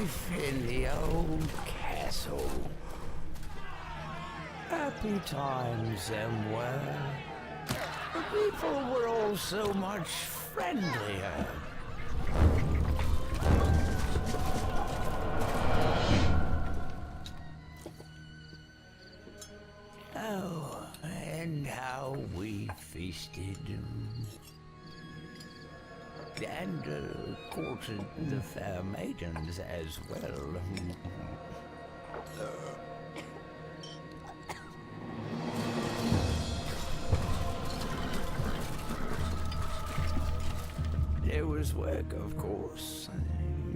life in the old castle. Happy times them were. The people were all so much friendlier. Oh, and how we feasted. And courted the fair maidens as well. There was work, of course,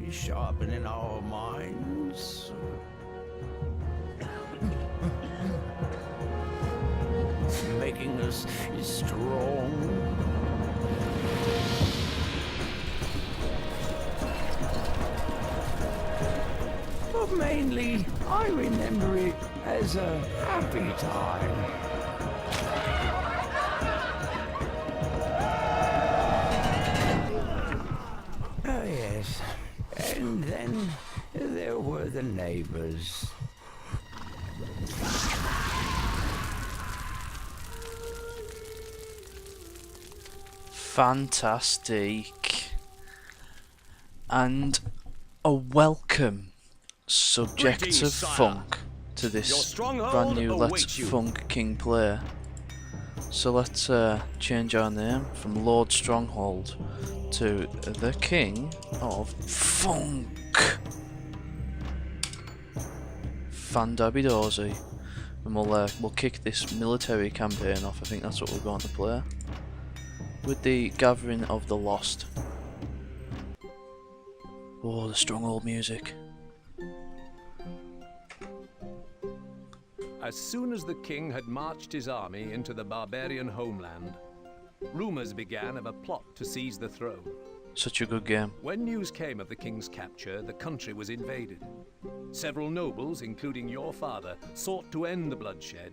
sharpening our minds. Making us strong. But mainly, I remember it as a happy time. Oh yes, and then there were the neighbors. Fantastic. And a welcome subjective funk to this brand new Let's Funk King player. So let's change our name from Lord Stronghold to the King of Funk. Fandabby-dozy. And we'll kick this military campaign off. I think that's what we're going to play. With the Gathering of the Lost. Oh, the Stronghold music. As soon as the king had marched his army into the barbarian homeland, rumors began of a plot to seize the throne. Such a good game. When news came of the king's capture, the country was invaded. Several nobles, including your father, sought to end the bloodshed,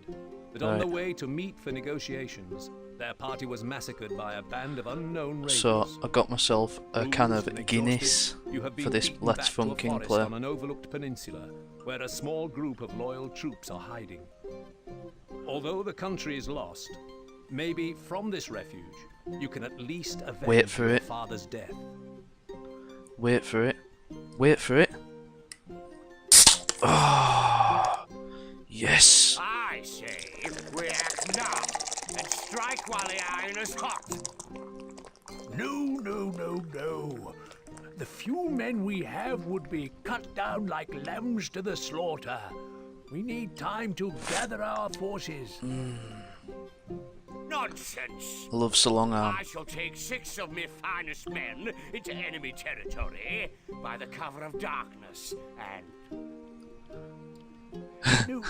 but on the way to meet for negotiations, their party was massacred by a band of unknown raiders. So I got myself a can of Guinness for this Let's Funk King player. On an overlooked peninsula, where a small group of loyal troops are hiding. Although the country is lost, maybe from this refuge you can at least avenge your father's death. Wait for it. Wait for it. Ah, yes. I say we act now and strike while the iron is hot. No. The few men we have would be cut down like lambs to the slaughter. We need time to gather our forces. Nonsense. I love so long arm. I shall take 6 of my finest men into enemy territory by the cover of darkness and... No,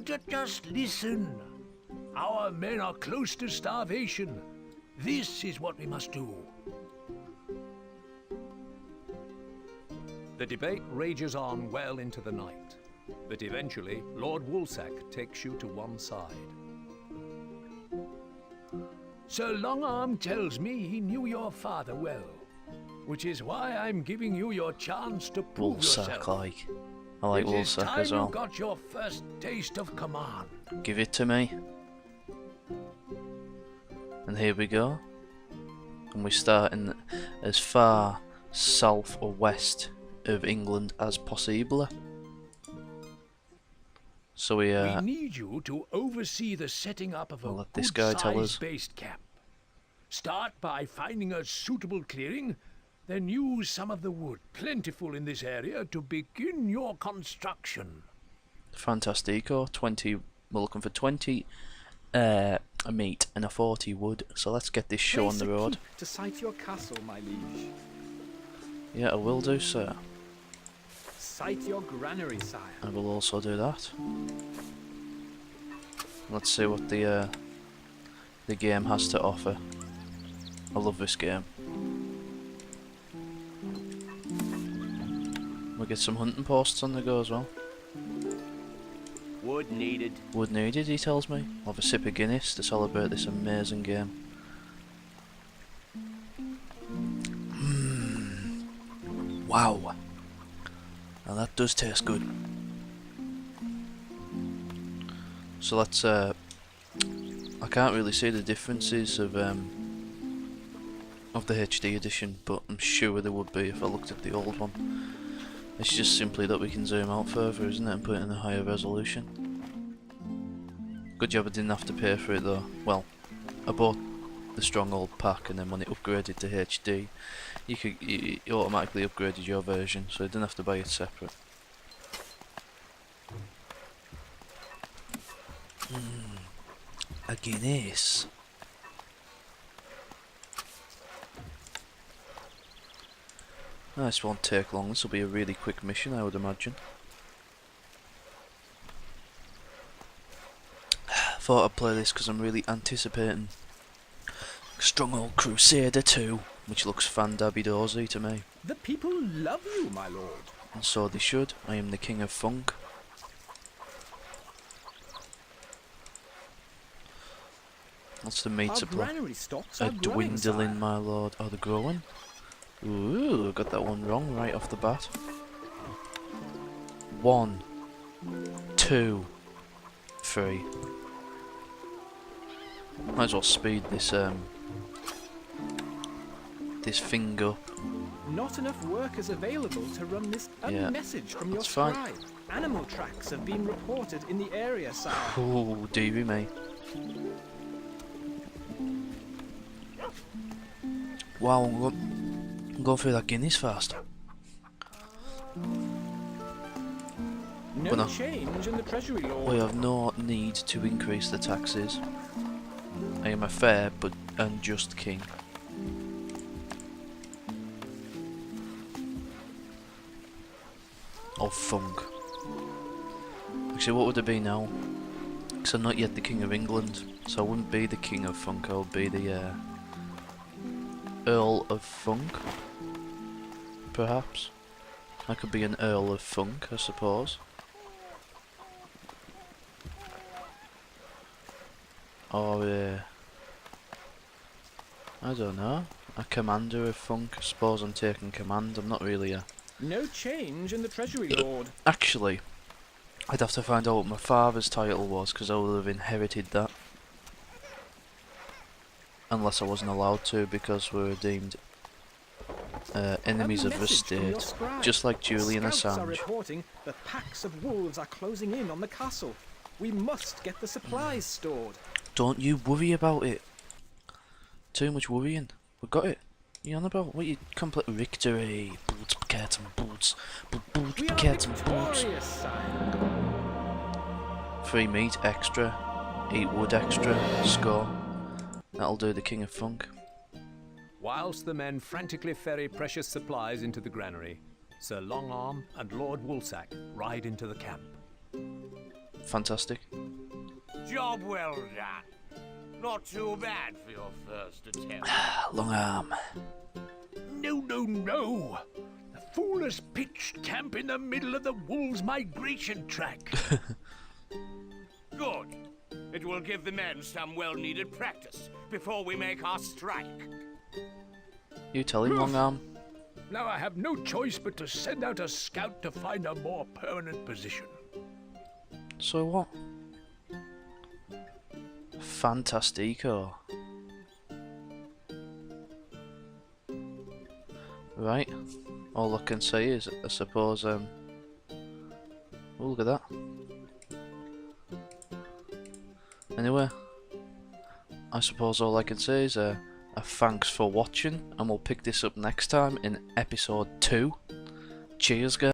just listen. Our men are close to starvation. This is what we must do. The debate rages on well into the night, but eventually Lord Woolsack takes you to one side. Sir Longarm tells me he knew your father well, which is why I'm giving you your chance to prove yourself. I like Woolsack as well. You got your first taste of command. Give it to me. And here we go. And we start in as far south or west of England as possible. So we need you to oversee the setting up of a this guy tell us. Based camp. Start by finding a suitable clearing, then use some of the wood plentiful in this area to begin your construction. Fantastico. 20. We're looking for 20 meat and a 40 wood. So let's get this show on the road. To site your castle, my liege. Yeah, I will do, sir. Site your granary, sire. I will also do that. Let's see what the game has to offer. I love this game. We'll get some hunting posts on the go as well. Wood needed. Wood needed, he tells me. I'll have a sip of Guinness to celebrate this amazing game. Wow. does taste good. So let's I can't really see the differences of the HD edition, but I'm sure there would be if I looked at the old one. It's just simply that we can zoom out further, isn't it, and put it in a higher resolution. Good job I didn't have to pay for it though. Well, I bought the Stronghold pack, and then when it upgraded to HD, it automatically upgraded your version, so you didn't have to buy it separate. A Guinness. This won't take long. This will be a really quick mission, I would imagine. Thought I'd play this because I'm really anticipating Stronghold Crusader 2, which looks fan-dabby-dozy to me. The people love you, my lord. And so they should. I am the King of Funk. What's the meat Our supply? granary stocks are growing, Dwindling, sire. my lord. Oh, they're growing? Ooh, got that one wrong right off the bat. 1, 2, 3. Might as well speed this this thing up. Not enough workers available to run this Yeah, message from your that's fine. scribe. Animal tracks have been reported in the area, sire. Ooh, dearie me. Wow, I'm going through that Guinness fast. No Well, no. change in the treasury, lord. We have no need to increase the taxes. I am a fair but unjust king. Of Funk. Actually, what would it be now? Because I'm not yet the King of England, so I wouldn't be the King of Funk, I would be the Earl of Funk, perhaps. I could be an Earl of Funk, I suppose. Or I don't know, a Commander of Funk. I suppose I'm taking command. I'm not really a... No change in the treasury, lord. Actually, I'd have to find out what my father's title was, because I would have inherited that. Unless I wasn't allowed to, because we were deemed enemies A of the message from your state, scribe. just like Julian Scouts are Assange. reporting that packs of wolves are closing in on the castle. We must get the supplies stored. Don't you worry about it. Too much worrying. We've got it. You on about what you complete victory? Boots, cats, and boots. Boots, We are cats, and boots. victorious, sire. Free meat extra. Eat wood extra. Score. That'll do the King of Funk. Whilst the men frantically ferry precious supplies into the granary, Sir Longarm and Lord Woolsack ride into the camp. Fantastic. Job well done. Not too bad for your first attempt. Long arm. No, no, no! The fool has pitched camp in the middle of the wolves' migration track. Good. It will give the men some well-needed practice before we make our strike. You tell him, Long Arm. Now I have no choice but to send out a scout to find a more permanent position. So what? Fantastico. Right. All I can say is, I suppose, oh, look at that. Anyway, I suppose all I can say is a thanks for watching, and we'll pick this up next time in episode 2. Cheers, guys.